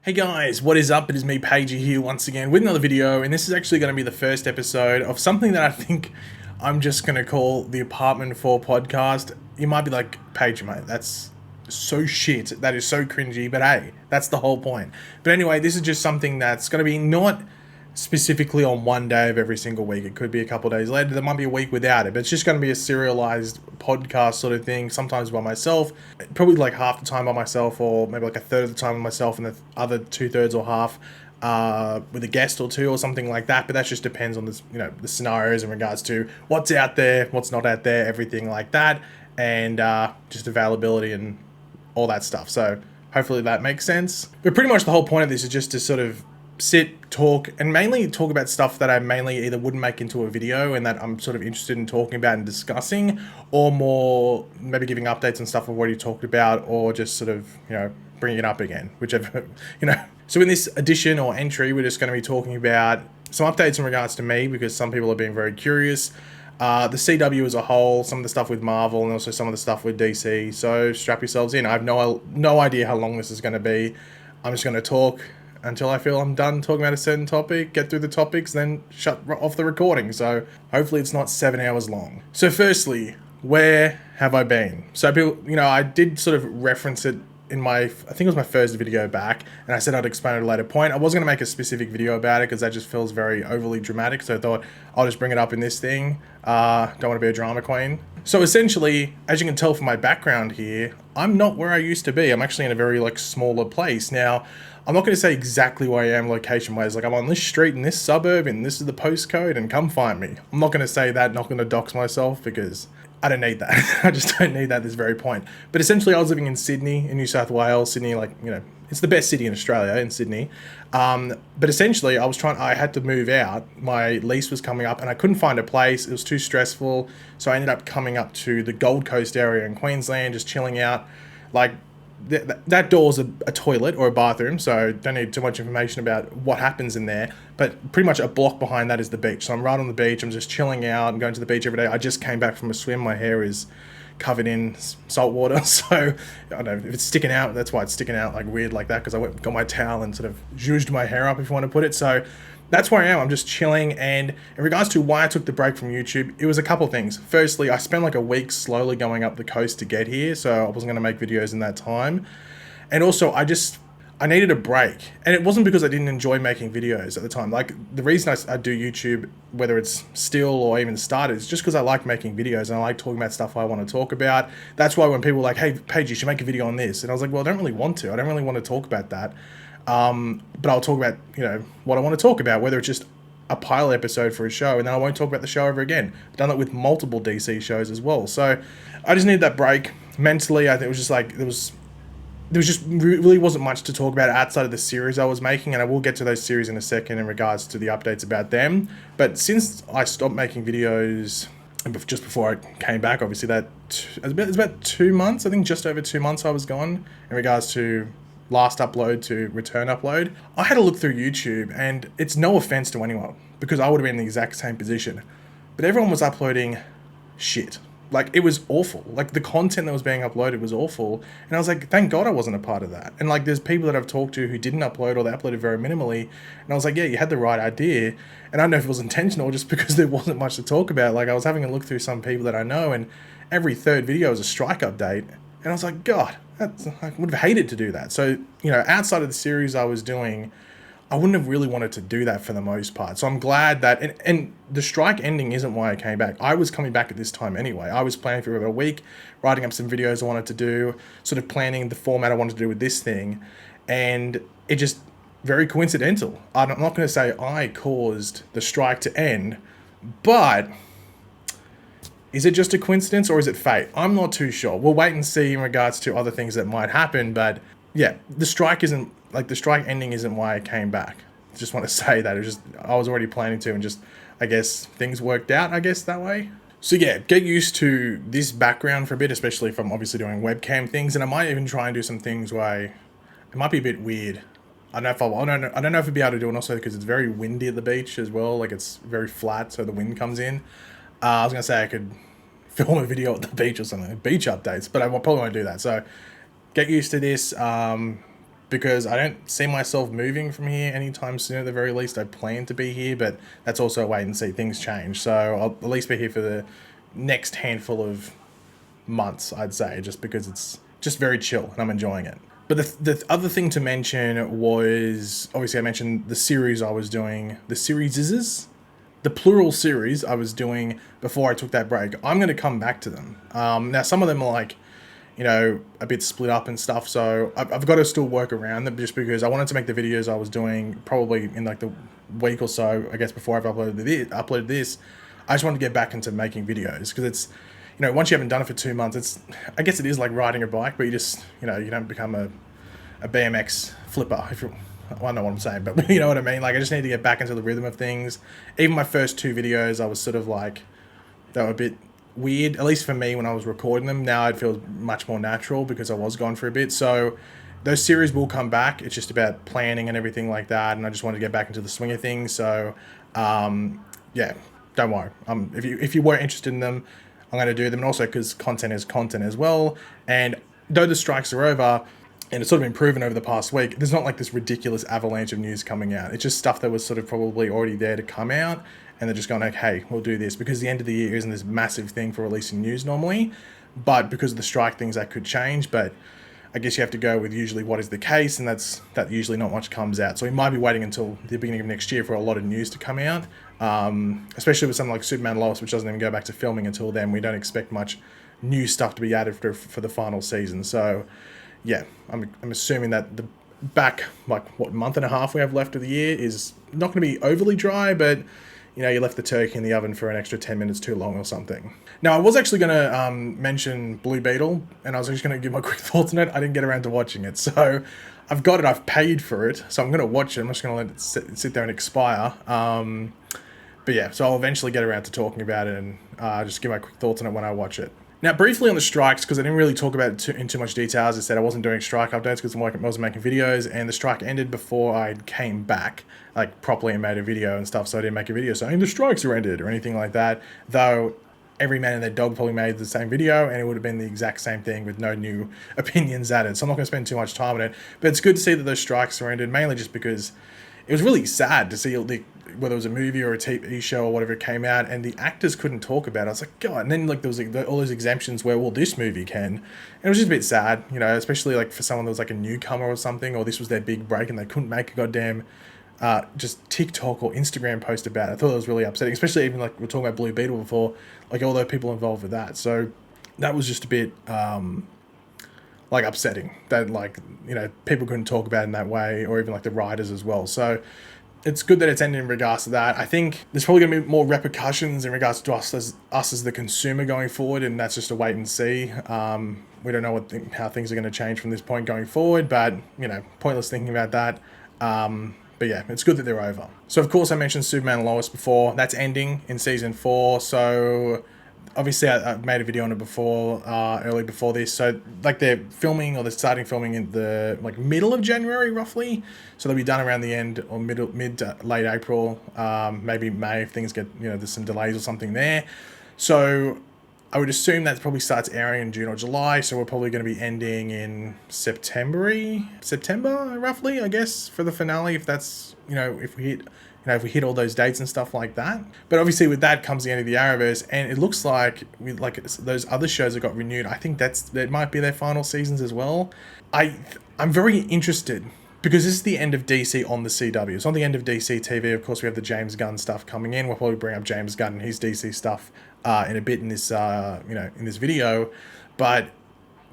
Hey guys, what is up? It is me, Pagey, here once again with another video, and this is actually going to be the first episode of something that I think I'm just going to call the Apartment 4 podcast. You might be like, Pagey, mate, that's so shit. That is so cringy, but hey, that's the whole point. But anyway, this is just something that's going to be not specifically on one day of every single week. It could be a couple of days later. There might be a week without it, but it's just going to be a serialized podcast sort of thing, sometimes by myself, probably like half the time by myself, or maybe like a third of the time by myself, and the other 2/3 or half with a guest or two or something like that. But that just depends on this, the scenarios in regards to what's out there, what's not out there, everything like that, and just availability and all that stuff. So hopefully that makes sense. But pretty much the whole point of this is just to sort of sit, talk, and mainly talk about stuff that I mainly either wouldn't make into a video and that I'm sort of interested in talking about and discussing, or more maybe giving updates on stuff I've already talked about, or just sort of, bringing it up again, whichever, So in this edition or entry, we're just going to be talking about some updates in regards to me, because some people are being very curious. The CW as a whole, some of the stuff with Marvel, and also some of the stuff with DC. So strap yourselves in. I have no idea how long this is going to be. I'm just going to talk until I feel I'm done talking about a certain topic, get through the topics, then shut off the recording. So hopefully it's not 7 hours long. So firstly, where have I been? So people, I did sort of reference it in I think it was my first video back, and I said I'd explain at a later point. I was going to make a specific video about it because that just feels very overly dramatic, so I thought I'll just bring it up in this thing. Don't want to be a drama queen. So essentially, as you can tell from my background here, I'm not where I used to be. I'm actually in a very smaller place. Now, I'm not going to say exactly where I am location-wise. I'm on this street in this suburb, and this is the postcode, and come find me. I'm not going to say that, not going to dox myself, because I don't need that. I just don't need that at this very point. But essentially, I was living in Sydney, in New South Wales. Sydney, it's the best city in Australia, in Sydney. But essentially, I had to move out. My lease was coming up, and I couldn't find a place. It was too stressful. So I ended up coming up to the Gold Coast area in Queensland, just chilling out. That door's a toilet or a bathroom, so don't need too much information about what happens in there, but pretty much a block behind that is the beach. So I'm right on the beach, I'm just chilling out, I'm going to the beach every day. I just came back from a swim, my hair is covered in salt water, so I don't know if it's sticking out, that's why it's sticking out weird like that, because I got my towel and sort of zhuzhed my hair up, if you want to put it. So that's where I am. I'm just chilling. And in regards to why I took the break from YouTube, it was a couple of things. Firstly, I spent a week slowly going up the coast to get here, so I wasn't going to make videos in that time. And also, I needed a break. And it wasn't because I didn't enjoy making videos at the time. The reason I do YouTube, whether it's still or even started, is just because I like making videos and I like talking about stuff I want to talk about. That's why when people are like, hey, Paige, you should make a video on this. And I was like, well, I don't really want to. I don't really want to talk about that. But I'll talk about, what I want to talk about, whether it's just a pilot episode for a show, and then I won't talk about the show ever again. I've done that with multiple DC shows as well. So I just needed that break. Mentally, I think it was just there just really wasn't much to talk about outside of the series I was making, and I will get to those series in a second in regards to the updates about them. But since I stopped making videos, just before I came back, obviously it's about 2 months, I think just over 2 months I was gone in regards to last upload to return upload. I had a look through YouTube, and it's no offense to anyone, because I would have been in the exact same position, but everyone was uploading shit. It was awful. The content that was being uploaded was awful. And I was like, thank God I wasn't a part of that. And there's people that I've talked to who didn't upload, or they uploaded very minimally. And I was like, yeah, you had the right idea. And I don't know if it was intentional, just because there wasn't much to talk about. I was having a look through some people that I know, and every third video was a strike update. And I was like, God, I would have hated to do that. So, outside of the series I was doing, I wouldn't have really wanted to do that for the most part. So I'm glad that, and the strike ending isn't why I came back. I was coming back at this time anyway. I was planning for about a week, writing up some videos I wanted to do, sort of planning the format I wanted to do with this thing. And it just, very coincidental. I'm not going to say I caused the strike to end, but is it just a coincidence or is it fate? I'm not too sure. We'll wait and see in regards to other things that might happen, but yeah, the strike ending isn't why I came back. Just want to say that. It was just, I was already planning to, and just, I guess, things worked out, that way. So yeah, get used to this background for a bit, especially if I'm obviously doing webcam things, and I might even try and do some things where it might be a bit weird. I don't know if I'd be able to do it also because it's very windy at the beach as well. It's very flat, so the wind comes in. I was going to say I could film a video at the beach or something, beach updates, but I probably won't do that. So get used to this. because I don't see myself moving from here anytime soon. At the very least, I plan to be here, but that's also a wait and see. Things change, so I'll at least be here for the next handful of months, I'd say, just because it's just very chill and I'm enjoying it. But the other thing to mention was, obviously I mentioned the series I was doing, the plural series I was doing before I took that break. I'm going to come back to them. Now, some of them are like, you know, a bit split up and stuff, so I've got to still work around them, just because I wanted to make the videos I was doing probably in like the week or so, I guess, before I've uploaded this. I just wanted to get back into making videos, because it's, you know, once you haven't done it for 2 months, I guess it is like riding a bike, but you just, you know, you don't become a BMX flipper, if you, well, I know what I'm saying, but you know what I mean? Like, I just need to get back into the rhythm of things. Even my first 2 videos, I was sort of like, they were a bit weird, at least for me when I was recording them. Now it feels much more natural because I was gone for a bit. So those series will come back. It's just about planning and everything like that, and I just wanted to get back into the swing of things. So, yeah, don't worry. If you were interested in them, I'm going to do them, and also because content is content as well. And though the strikes are over, and it's sort of been proven over the past week, there's not like this ridiculous avalanche of news coming out. It's just stuff that was sort of probably already there to come out, and they're just going like, hey, we'll do this, because the end of the year isn't this massive thing for releasing news normally, but because of the strike things, that could change. But I guess you have to go with usually what is the case, and that usually not much comes out. So we might be waiting until the beginning of next year for a lot of news to come out, especially with something like Superman and Lois, which doesn't even go back to filming until then. We don't expect much new stuff to be added for the final season. So yeah, I'm assuming that the back, like, what, month and a half we have left of the year is not going to be overly dry, but you know, you left the turkey in the oven for an extra 10 minutes too long or something. Now, I was actually going to mention Blue Beetle, and I was just going to give my quick thoughts on it. I didn't get around to watching it, so I've got it. I've paid for it, so I'm going to watch it. I'm just going to let it sit there and expire. But yeah, so I'll eventually get around to talking about it and just give my quick thoughts on it when I watch it. Now, briefly on the strikes, because I didn't really talk about it in too much detail. As I said, I wasn't doing strike updates because I wasn't making videos, and the strike ended before I came back, like, properly and made a video and stuff, so I didn't make a video saying the strikes are ended or anything like that, though every man and their dog probably made the same video, and it would have been the exact same thing with no new opinions added, so I'm not going to spend too much time on it. But it's good to see that those strikes are ended, mainly just because it was really sad to see whether it was a movie or a TV show or whatever came out, and the actors couldn't talk about it. I was like, God. And then like there was like all those exemptions where, well, this movie can. And it was just a bit sad, you know, especially like for someone that was like a newcomer or something, or this was their big break and they couldn't make a goddamn just TikTok or Instagram post about it. I thought it was really upsetting, especially even like we were talking about Blue Beetle before, like all the people involved with that. So that was just a bit like upsetting that, like, you know, people couldn't talk about it in that way, or even like the writers as well. So it's good that it's ended in regards to that. I think there's probably going to be more repercussions in regards to us as the consumer going forward, and that's just a wait and see. We don't know how things are going to change from this point going forward, but, you know, pointless thinking about that. But yeah, it's good that they're over. So of course I mentioned Superman and Lois before. That's ending in season 4. So obviously I made a video on it before, early before this. So like they're filming, or they're starting filming in the like middle of January roughly. So they'll be done around the end, or mid to late April, maybe May if things get, you know, there's some delays or something there. So I would assume that probably starts airing in June or July. So we're probably going to be ending in September roughly, I guess, for the finale, if that's, you know, if we hit all those dates and stuff like that. But obviously with that comes the end of the Arrowverse, and it looks like with like those other shows that got renewed, I think that might be their final seasons as well. I'm very interested, because this is the end of DC on the CW. It's not the end of DCTV. Of course, we have the James Gunn stuff coming in. We'll probably bring up James Gunn and his DC stuff in a bit in this in this video. But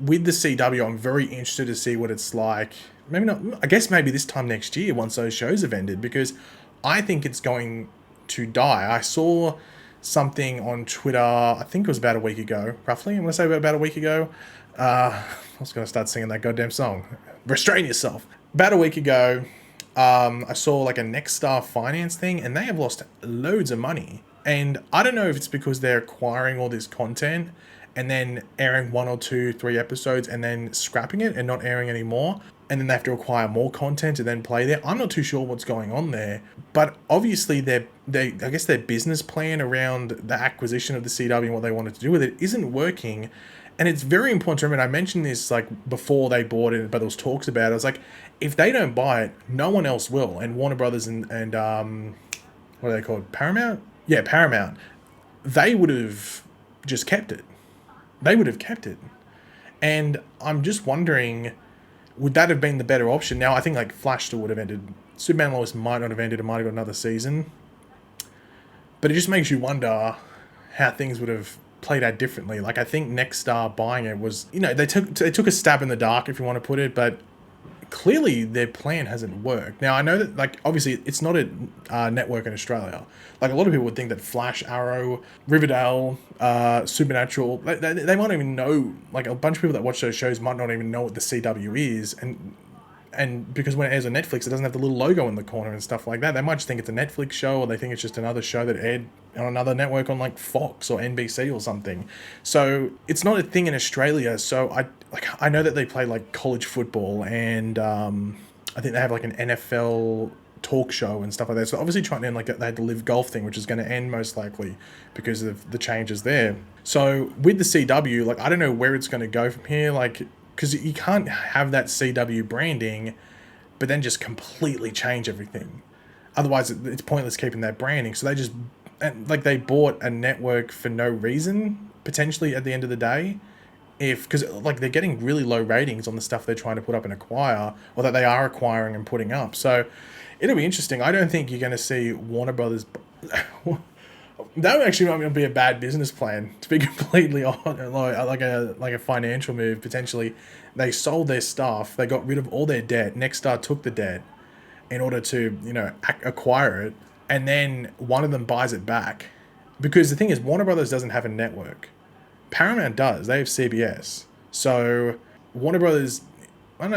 with the CW, I'm very interested to see what it's like. Maybe not. I guess maybe this time next year, once those shows have ended, because I think it's going to die. I saw something on Twitter, I think it was about a week ago, roughly. I'm going to say about a week ago. I was going to start singing that goddamn song. Restrain yourself. About a week ago, I saw like a Nexstar Finance thing, and they have lost loads of money. And I don't know if it's because they're acquiring all this content and then airing 1 or 2, 3 episodes and then scrapping it and not airing anymore. And then they have to acquire more content and then play there. I'm not too sure what's going on there. But obviously I guess their business plan around the acquisition of the CW and what they wanted to do with it isn't working. And it's very important to remember, I mentioned this like before they bought it, but there was talks about it. I was like, if they don't buy it, no one else will. And Warner Brothers and what are they called? Paramount? Yeah, Paramount. They would have just kept it. They would have kept it. And I'm just wondering, would that have been the better option? Now, I think like Flash still would have ended. Superman Lois might not have ended. It might have got another season. But it just makes you wonder how things would have played out differently. Like, I think Nexstar buying it was, they took a stab in the dark, if you want to put it, but clearly their plan hasn't worked. Now, I know that, like, obviously it's not a network in Australia. Like, a lot of people would think that Flash, Arrow, Riverdale, Supernatural, they might not even know, like, a bunch of people that watch those shows might not even know what the CW is, and because when it airs on Netflix, it doesn't have the little logo in the corner and stuff like that. They might just think it's a Netflix show, or they think it's just another show that aired on another network on like Fox or NBC or something. So it's not a thing in Australia. So I know that they play like college football, and I think they have like an NFL talk show and stuff like that. So obviously trying to end like they had the live golf thing, which is going to end most likely because of the changes there. So with the CW, like I don't know where it's going to go from here. Like, because you can't have that CW branding, but then just completely change everything. Otherwise, it's pointless keeping that branding. So they bought a network for no reason, potentially at the end of the day. Because like they're getting really low ratings on the stuff they're trying to put up and acquire, or that they are acquiring and putting up. So it'll be interesting. I don't think you're going to see Warner Brothers. That would actually not be a bad business plan, to be completely honest. Like a financial move, potentially. They sold their stuff. They got rid of all their debt. Nexstar took the debt in order to, acquire it. And then one of them buys it back. Because the thing is, Warner Brothers doesn't have a network. Paramount does. They have CBS. So Warner Brothers, I don't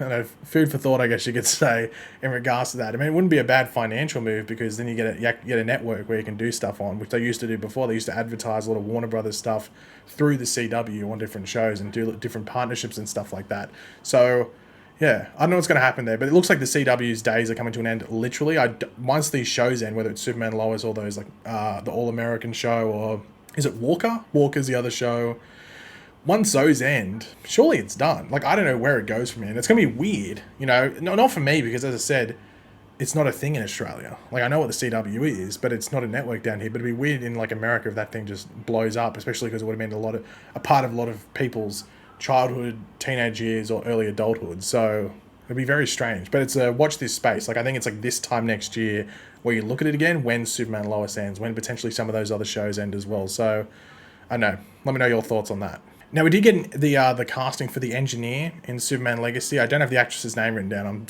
know, food for thought, I guess you could say, in regards to that. I mean, it wouldn't be a bad financial move because then you get a network where you can do stuff on, which they used to do before. They used to advertise a lot of Warner Brothers stuff through the CW on different shows and do different partnerships and stuff like that. So, yeah, I don't know what's going to happen there, but it looks like the CW's days are coming to an end, literally. Once these shows end, whether it's Superman Lois or those, like, the All-American show, or is it Walker? Walker's the other show. Once those end, surely it's done. Like, I don't know where it goes from here. And it's going to be weird, not for me, because as I said, it's not a thing in Australia. Like, I know what the CW is, but it's not a network down here. But it'd be weird in, like, America if that thing just blows up, especially because it would have been a part of a lot of people's childhood, teenage years, or early adulthood. So it'd be very strange. But it's a watch this space. Like, I think it's like this time next year where you look at it again when Superman Lois ends, when potentially some of those other shows end as well. So, I don't know. Let me know your thoughts on that. Now, we did get the casting for the engineer in Superman Legacy. I don't have the actress's name written down. I'm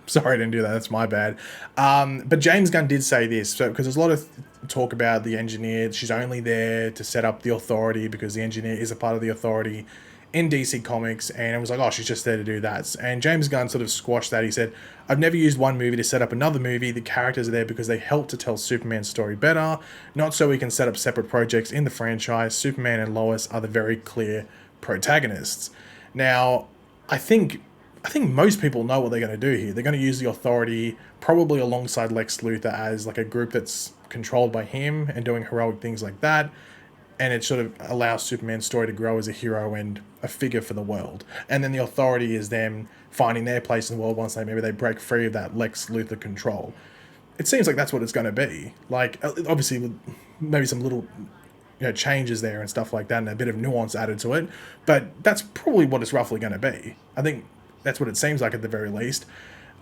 sorry I didn't do that. That's my bad. But James Gunn did say this, because there's a lot of talk about the engineer. She's only there to set up the Authority because the engineer is a part of the Authority in DC Comics, and it was like, oh, she's just there to do that. And James Gunn sort of squashed that. He said, I've never used one movie to set up another movie. The characters are there because they help to tell Superman's story better, not so we can set up separate projects in the franchise. Superman and Lois are the very clear protagonists. Now, I think most people know what they're going to do here. They're going to use the Authority, probably alongside Lex Luthor, as like a group that's controlled by him and doing heroic things like that. And it sort of allows Superman's story to grow as a hero and a figure for the world. And then the Authority is them finding their place in the world once maybe they break free of that Lex Luthor control. It seems like that's what it's going to be. Like, obviously, with maybe some little changes there and stuff like that, and a bit of nuance added to it. But that's probably what it's roughly going to be. I think that's what it seems like at the very least.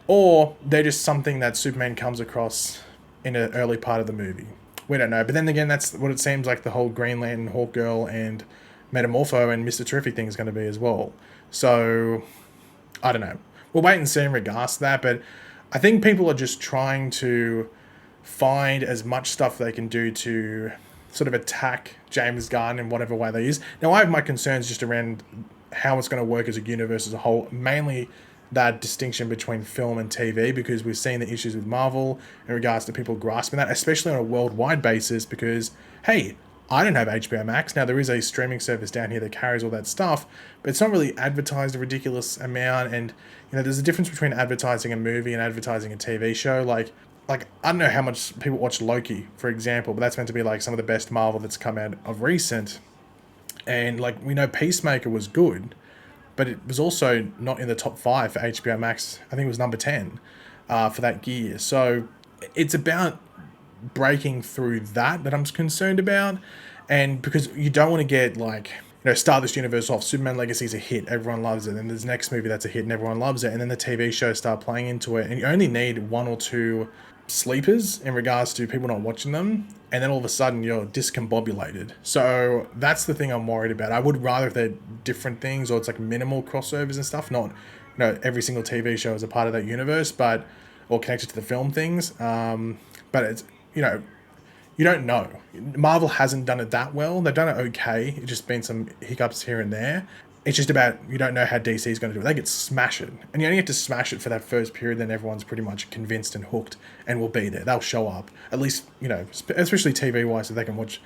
Or they're just something that Superman comes across in an early part of the movie. We don't know. But then again, that's what it seems like the whole Green Lantern, Hawkgirl, and Metamorpho and Mr. Terrific thing is going to be as well. So, I don't know. We'll wait and see in regards to that. But I think people are just trying to find as much stuff they can do to sort of attack James Gunn in whatever way they use. Now, I have my concerns just around how it's going to work as a universe as a whole. Mainly that distinction between film and TV, because we've seen the issues with Marvel in regards to people grasping that, especially on a worldwide basis, because, hey, I don't have HBO Max. Now, there is a streaming service down here that carries all that stuff, but it's not really advertised a ridiculous amount, and, there's a difference between advertising a movie and advertising a TV show. Like I don't know how much people watch Loki, for example, but that's meant to be, like, some of the best Marvel that's come out of recent. And like we know Peacemaker was good, but it was also not in the top 5 for HBO Max. I think it was number 10 for that year. So it's about breaking through that I'm concerned about. And because you don't want to get like, start this universe off, Superman Legacy is a hit, everyone loves it, and there's the next movie that's a hit and everyone loves it, and then the TV shows start playing into it, and you only need 1 or 2 sleepers in regards to people not watching them, and then all of a sudden you're discombobulated. So that's the thing I'm worried about. I would rather if they're different things, or it's like minimal crossovers and stuff, not every single TV show is a part of that universe, but or connected to the film things. But it's you don't know. Marvel hasn't done it that well. They've done it okay. It's just been some hiccups here and there. It's just about you don't know how DC is going to do it. They get smash it. And you only have to smash it for that first period, then everyone's pretty much convinced and hooked and will be there. They'll show up. At least, especially TV-wise, so they can watch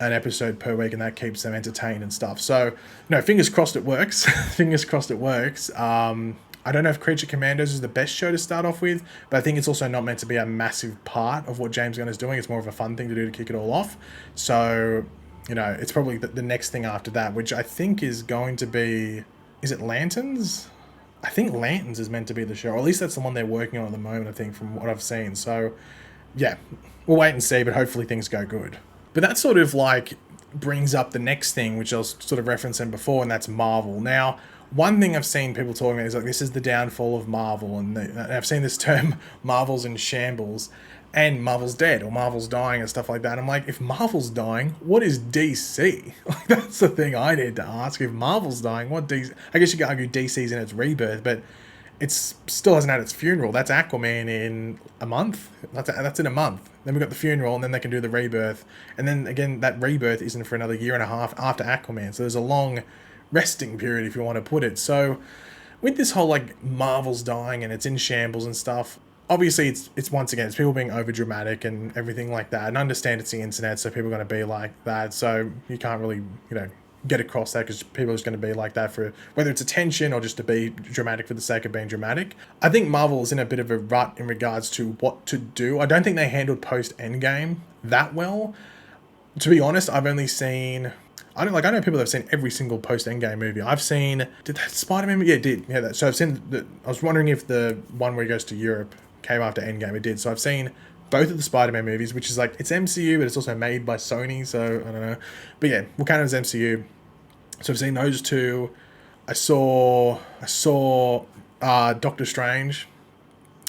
an episode per week and that keeps them entertained and stuff. So, fingers crossed it works. Fingers crossed it works. I don't know if Creature Commandos is the best show to start off with, but I think it's also not meant to be a massive part of what James Gunn is doing. It's more of a fun thing to do to kick it all off. So, it's probably the next thing after that, which I think is going to be... Is it Lanterns? I think Lanterns is meant to be the show, or at least that's the one they're working on at the moment, I think, from what I've seen. So, yeah, we'll wait and see, but hopefully things go good. But that sort of, brings up the next thing, which I was sort of referencing before, and that's Marvel. Now, one thing I've seen people talking about is this is the downfall of Marvel, and I've seen this term, Marvel's in shambles, and Marvel's dead, or Marvel's dying, and stuff like that. I'm like, if Marvel's dying, what is DC? That's the thing I need to ask. If Marvel's dying, what DC? I guess you could argue DC's in its rebirth, but it's still hasn't had its funeral. That's Aquaman in a month. That's in a month. Then we've got the funeral, and then they can do the rebirth. And then, again, that rebirth isn't for another year and a half after Aquaman. So there's a long resting period, if you want to put it. So with this whole Marvel's dying and it's in shambles and stuff, obviously it's once again, it's people being over dramatic and everything like that. And I understand it's the internet, so people are going to be like that. So you can't really get across that, because people are just going to be like that for whether it's attention or just to be dramatic for the sake of being dramatic. I think Marvel is in a bit of a rut in regards to what to do. I don't think they handled post Endgame that well. To be honest, I've only seen... I know people that have seen every single post-Endgame movie. I've seen... Did that Spider-Man movie? Yeah, it did. Yeah, so I've seen... I was wondering if the one where he goes to Europe came after Endgame. It did. So I've seen both of the Spider-Man movies, which is it's MCU, but it's also made by Sony, so I don't know. But yeah, we'll count it as MCU. So I've seen those 2. I saw Doctor Strange.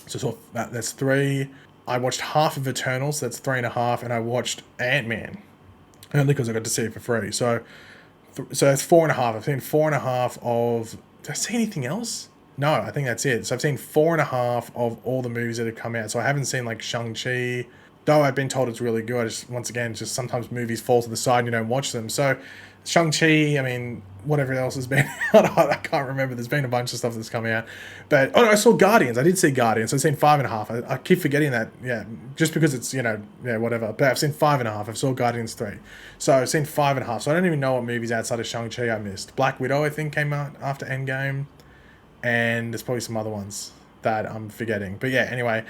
So I saw that's 3. I watched half of Eternals, so that's 3.5, and I watched Ant-Man. Only because I got to see it for free. So that's 4.5. I've seen 4.5 of... Did I see anything else? No, I think that's it. So I've seen 4.5 of all the movies that have come out. So I haven't seen Shang-Chi, though I've been told it's really good. Once again, just sometimes movies fall to the side and you don't watch them. So Shang-Chi, whatever else has been out, I can't remember. There's been a bunch of stuff that's come out. But, I saw Guardians. I did see Guardians. I've seen 5.5. I keep forgetting that, just because it's, whatever. But I've seen 5.5. I've saw Guardians 3. So I've seen 5.5. So I don't even know what movies outside of Shang-Chi I missed. Black Widow, I think, came out after Endgame. And there's probably some other ones that I'm forgetting. But yeah, anyway,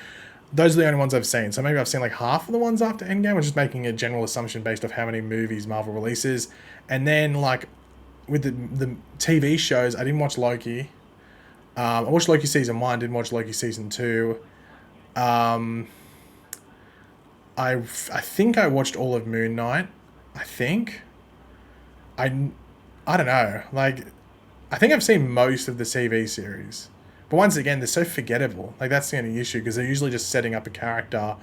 those are the only ones I've seen. So maybe I've seen half of the ones after Endgame. I'm just making a general assumption based off how many movies Marvel releases. And then with the TV shows, I didn't watch Loki. I watched Loki season 1, didn't watch Loki season 2. I think I watched all of Moon Knight. I think. I don't know. I think I've seen most of the TV series. But once again, they're so forgettable. That's the only issue, because they're usually just setting up a character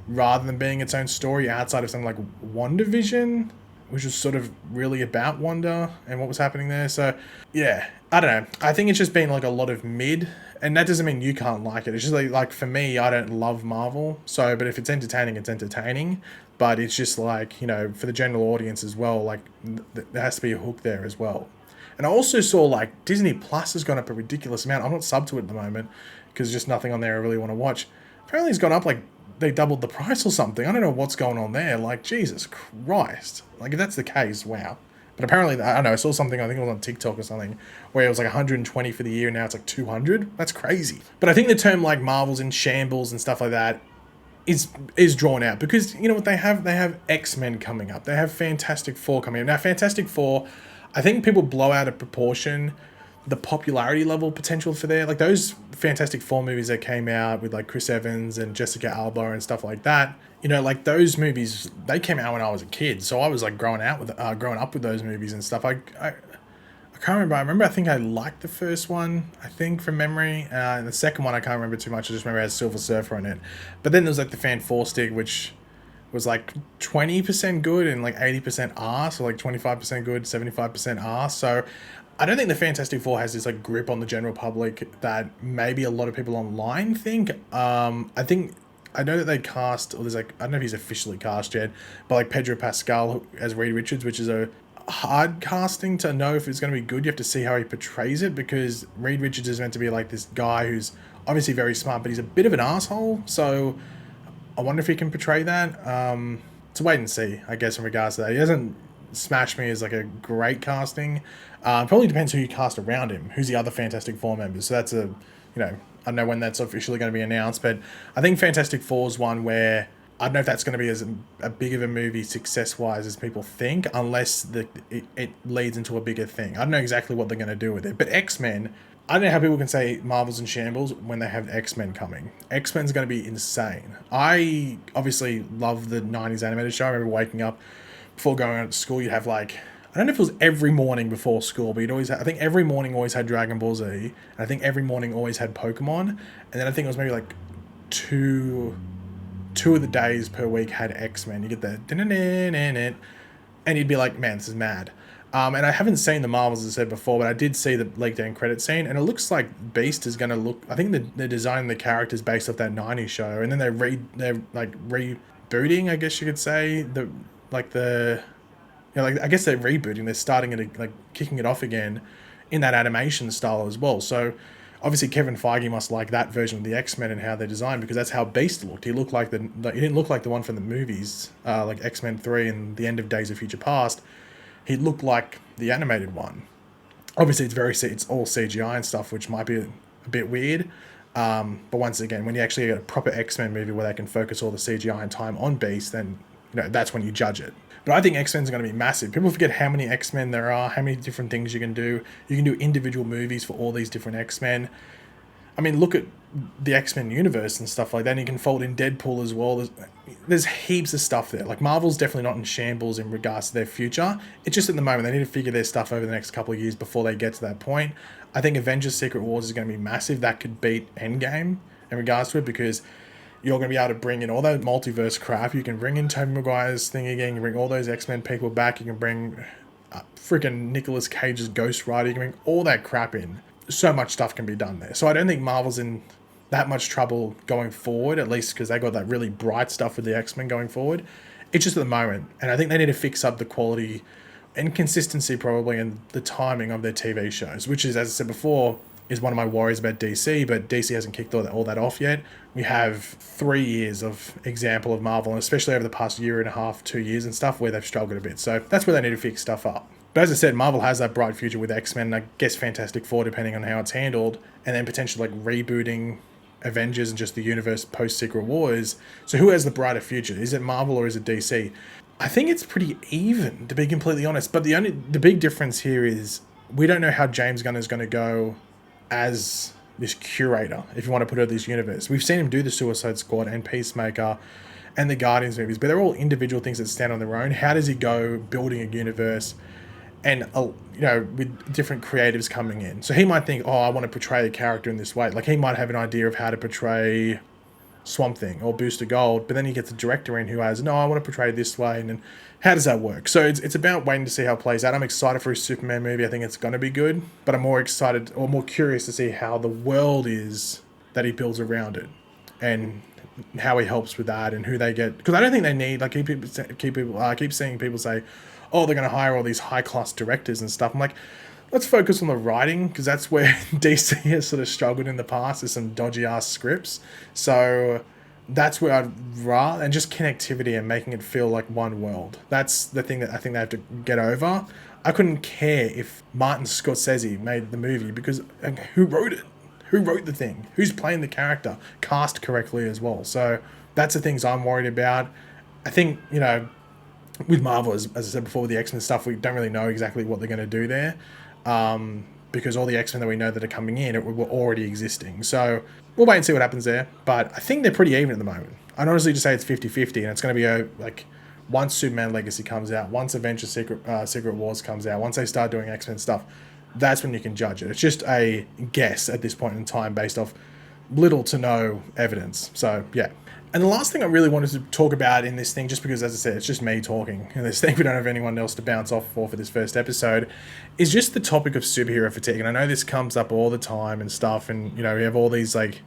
rather than being its own story outside of something like WandaVision, which was sort of really about Wanda and what was happening there. So, yeah, I don't know. I think it's just been a lot of mid, and that doesn't mean you can't like it. It's just for me, I don't love Marvel. So, but if it's entertaining, it's entertaining. But it's just for the general audience as well, there has to be a hook there as well. And I also saw Disney Plus has gone up a ridiculous amount. I'm not subbed to it at the moment because there's just nothing on there I really want to watch. Apparently it's gone up they doubled the price or something. I don't know what's going on there. Jesus Christ. If that's the case, wow. But apparently, I don't know, I saw something, I think it was on TikTok or something, where it was 120 for the year, now it's 200. That's crazy. But I think the term Marvel's in shambles and stuff like that is drawn out, because you know what they have? They have X-Men coming up. They have Fantastic Four coming up. Now, Fantastic Four, I think people blow out of proportion the popularity level potential for there. Like those Fantastic Four movies that came out with like Chris Evans and Jessica Alba and stuff like that. You know, like those movies, they came out when I was a kid, so I was like growing up with those movies and stuff. I can't remember. I remember. I think I liked the first one. I think from memory, and the second one I can't remember too much. I just remember it had Silver Surfer on it. But then there was like the Fan Four Stick, which was like 20% good and like 80% arse, or like 25% good, 75% arse. So I don't think the Fantastic Four has this like grip on the general public that maybe a lot of people online think. I think I know that they cast, or there's like, I don't know if he's officially cast yet, but like Pedro Pascal as Reed Richards, which is a hard casting to know if it's going to be good. You have to see how he portrays it, because Reed Richards is meant to be like this guy who's obviously very smart, but he's a bit of an asshole. So I wonder if he can portray that. To wait and see, I guess, in regards to that. He doesn't smash me as like a great casting. Probably depends who you cast around him. Who's the other Fantastic Four members? So that's I don't know when that's officially going to be announced, but I think Fantastic Four is one where I don't know if that's going to be as a big of a movie success-wise as people think, unless it leads into a bigger thing. I don't know exactly what they're going to do with it. But X-Men, I don't know how people can say Marvel's in shambles when they have X-Men coming. X-Men's going to be insane. I obviously love the 90s animated show. I remember waking up before going out to school, you'd have like, I don't know if it was every morning before school, but you'd always I think every morning always had Dragon Ball Z, and I think every morning always had Pokemon, and then I think it was maybe like two of the days per week had X-Men. You get the and you'd be like, man, this is mad. And I haven't seen the Marvels, as I said before, but I did see the leaked end credit scene, and it looks like Beast is going to look, I think they're designing the characters based off that 90s show, and then they're like rebooting, I guess you could say, I guess they're rebooting, they're starting it, like kicking it off again in that animation style as well. So obviously Kevin Feige must like that version of the X-Men and how they're designed, because that's how Beast looked. He looked like he didn't look like the one from the movies, like X-Men 3 and the end of Days of Future Past. He looked like the animated one. Obviously it's all CGI and stuff, which might be a bit weird. But once again, when you actually get a proper X-Men movie where they can focus all the CGI and time on Beast, then that's when you judge it. But I think X-Men's going to be massive. People forget how many X-Men there are, how many different things you can do. You can do individual movies for all these different X-Men. I mean, look at the X-Men universe and stuff like that. And you can fold in Deadpool as well. There's heaps of stuff there. Like, Marvel's definitely not in shambles in regards to their future. It's just at the moment, they need to figure their stuff over the next couple of years before they get to that point. I think Avengers Secret Wars is going to be massive. That could beat Endgame in regards to it, because you're going to be able to bring in all that multiverse crap. You can bring in Tobey Maguire's thing again. You can bring all those X-Men people back. You can bring freaking Nicolas Cage's Ghost Rider. You can bring all that crap in. So much stuff can be done there. So I don't think Marvel's in that much trouble going forward, at least because they got that really bright stuff with the X-Men going forward. It's just at the moment. And I think they need to fix up the quality and consistency probably, and the timing of their TV shows, which is, as I said before, is one of my worries about DC, but DC hasn't kicked all that off yet. We have 3 years of example of Marvel, and especially over the past year and a half, 2 years and stuff, where they've struggled a bit. So that's where they need to fix stuff up. But as I said, Marvel has that bright future with X-Men, and I guess Fantastic Four, depending on how it's handled, and then potentially like rebooting Avengers and just the universe post-Secret Wars. So who has the brighter future? Is it Marvel or is it DC? I think it's pretty even, to be completely honest. But the big difference here is we don't know how James Gunn is going to go as this curator, if you want to put it this universe. We've seen him do the Suicide Squad and Peacemaker and the Guardians movies, but they're all individual things that stand on their own. How does he go building a universe and with different creatives coming in? So he might think, oh, I want to portray a character in this way. Like, he might have an idea of how to portray Swamp Thing or Booster Gold, but then he gets a director in who has, no, I want to portray it this way, and then how does that work? So it's about waiting to see how it plays out. I'm excited for his Superman movie. I think it's going to be good, but I'm more excited or more curious to see how the world is that he builds around it, and how he helps with that, and who they get. Because I don't think they need, like, I keep seeing people say, oh, they're going to hire all these high-class directors and stuff. I'm like, let's focus on the writing, because that's where DC has sort of struggled in the past. There's some dodgy-ass scripts. So that's where I'd rather, and just connectivity and making it feel like one world. That's the thing that I think they have to get over. I couldn't care if Martin Scorsese made the movie, because who wrote it? Who wrote the thing? Who's playing the character? Cast correctly as well. So that's the things I'm worried about. I think, with Marvel, as I said before, with the X-Men stuff, we don't really know exactly what they're going to do there, because all the X-Men that we know that are coming in were already existing. So we'll wait and see what happens there. But I think they're pretty even at the moment. I'd honestly just say it's 50-50, and it's going to be like once Superman Legacy comes out, once Avengers Secret Wars comes out, once they start doing X-Men stuff, that's when you can judge it. It's just a guess at this point in time based off little to no evidence. So yeah. And the last thing I really wanted to talk about in this thing, just because, as I said, it's just me talking in this thing, we don't have anyone else to bounce off for this first episode, is just the topic of superhero fatigue. And I know this comes up all the time and stuff, and, you know, we have all these, like,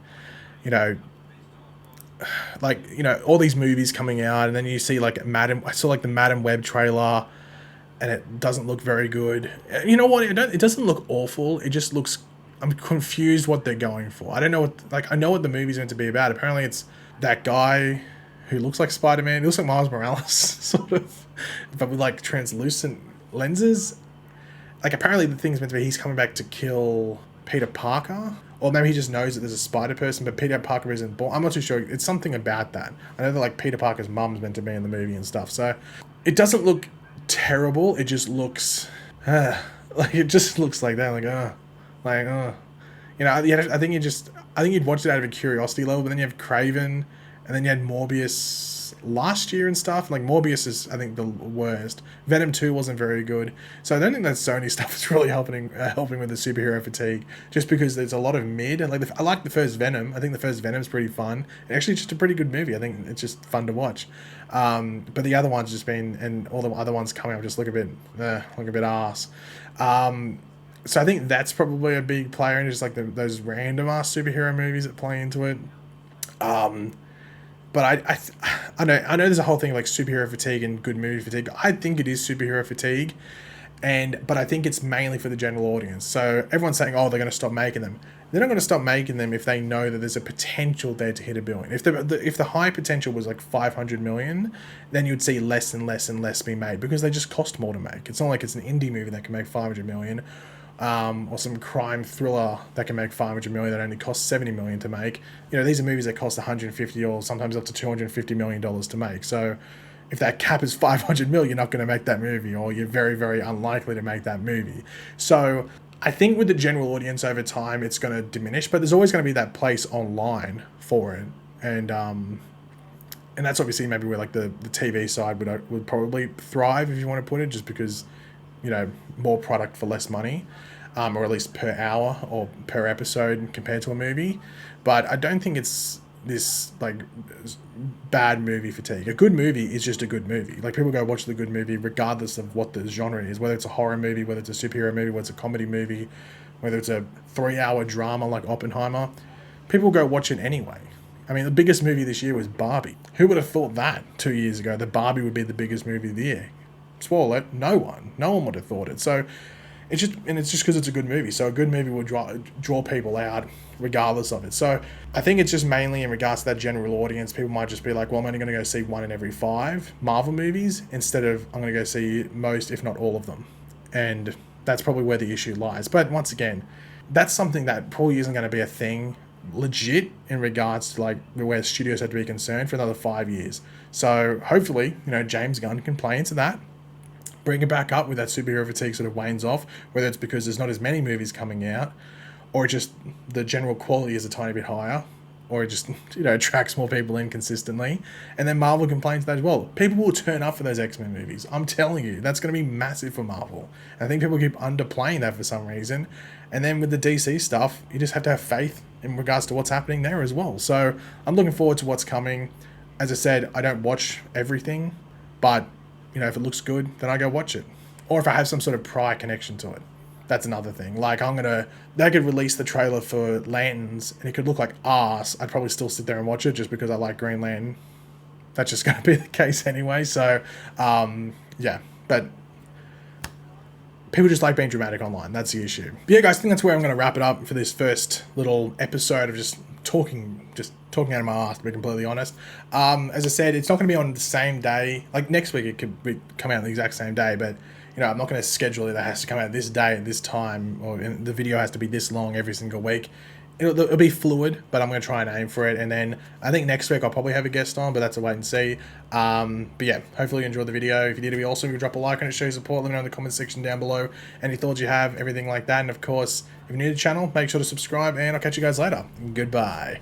you know, all these movies coming out, and then you see, like, I saw, like, the Madam Web trailer, and it doesn't look very good. You know what? It doesn't look awful. It just looks... I'm confused what they're going for. I don't know what... Like, I know what the movie's meant to be about. Apparently it's that guy who looks like Spider-Man. He looks like Miles Morales, sort of, but with, like, translucent lenses. Like, apparently the thing's meant to be he's coming back to kill Peter Parker. Or maybe he just knows that there's a Spider-Person, but Peter Parker isn't born. I'm not too sure. It's something about that. I know that, like, Peter Parker's mum's meant to be in the movie and stuff. So it doesn't look terrible. It just looks... like, it just looks like that. Like, you know, I think you'd watch it out of a curiosity level, but then you have Craven, and then you had Morbius last year and stuff. Like, Morbius is, I think, the worst. Venom 2 wasn't very good. So I don't think that Sony stuff is really helping with the superhero fatigue, just because there's a lot of mid. And like, I like the first Venom. I think the first Venom's pretty fun. And actually, just a pretty good movie. I think it's just fun to watch. But the other ones just been, and all the other ones coming up just look a bit arse. So I think that's probably a big player in just like those random ass superhero movies that play into it. But I know there's a whole thing like superhero fatigue and good movie fatigue. I think it is superhero fatigue, but I think it's mainly for the general audience. So everyone's saying, oh, they're going to stop making them. They're not going to stop making them if they know that there's a potential there to hit $1 billion. If the high potential was like 500 million, then you'd see less and less and less be made because they just cost more to make. It's not like it's an indie movie that can make 500 million. Or some crime thriller that can make 500 million that only costs 70 million to make. You know, these are movies that cost 150 or sometimes up to 250 million dollars to make. So if that cap is 500 million, you're not going to make that movie, or you're very, very unlikely to make that movie. So I think with the general audience over time, it's going to diminish, but there's always going to be that place online for it. And that's obviously maybe where like the TV side would probably thrive, if you want to put it, just because, you know, more product for less money, or at least per hour or per episode compared to a movie. But I don't think it's this like bad movie fatigue. A good movie is just a good movie. Like, people go watch the good movie regardless of what the genre is, whether it's a horror movie, whether it's a superhero movie, whether it's a comedy movie, whether it's a 3-hour drama like Oppenheimer. People go watch it anyway. I mean, the biggest movie this year was Barbie. Who would have thought that 2 years ago, that Barbie would be the biggest movie of the year? Spoiler alert, no one would have thought it. So it's just because it's a good movie. So a good movie will draw people out regardless of it. So I think it's just mainly in regards to that general audience. People might just be like, well, I'm only going to go see 1 in every 5 Marvel movies instead of I'm going to go see most, if not all of them. And that's probably where the issue lies. But once again, that's something that probably isn't going to be a thing legit in regards to like where studios have to be concerned for another 5 years. So hopefully, you know, James Gunn can play into that, bring it back up with that superhero fatigue sort of wanes off, whether it's because there's not as many movies coming out, or just the general quality is a tiny bit higher, or it just, you know, attracts more people in consistently. And then Marvel can play into that as well. People will turn up for those X-Men movies. I'm telling you, that's going to be massive for Marvel. And I think people keep underplaying that for some reason. And then with the DC stuff, you just have to have faith in regards to what's happening there as well. So I'm looking forward to what's coming. As I said, I don't watch everything, but, you know, if it looks good, then I go watch it. Or if I have some sort of prior connection to it. That's another thing. Like, they could release the trailer for Lanterns and it could look like arse. I'd probably still sit there and watch it just because I like Green Lantern. That's just going to be the case anyway. So, yeah. But people just like being dramatic online. That's the issue. But yeah, guys, I think that's where I'm going to wrap it up for this first little episode of just talking out of my ass, to be completely honest. As I said, it's not going to be on the same day. Like, next week it could come out on the exact same day, but you know, I'm not going to schedule it. That has to come out this day at this time, or the video has to be this long every single week. It'll be fluid, but I'm going to try and aim for it. And then I think next week I'll probably have a guest on, but that's a wait and see. But yeah, hopefully you enjoyed the video. If you did, it'd be awesome if you drop a like on it, show your support. Let me know in the comment section down below any thoughts you have, everything like that. And of course, if you're new to the channel, make sure to subscribe, and I'll catch you guys later. Goodbye.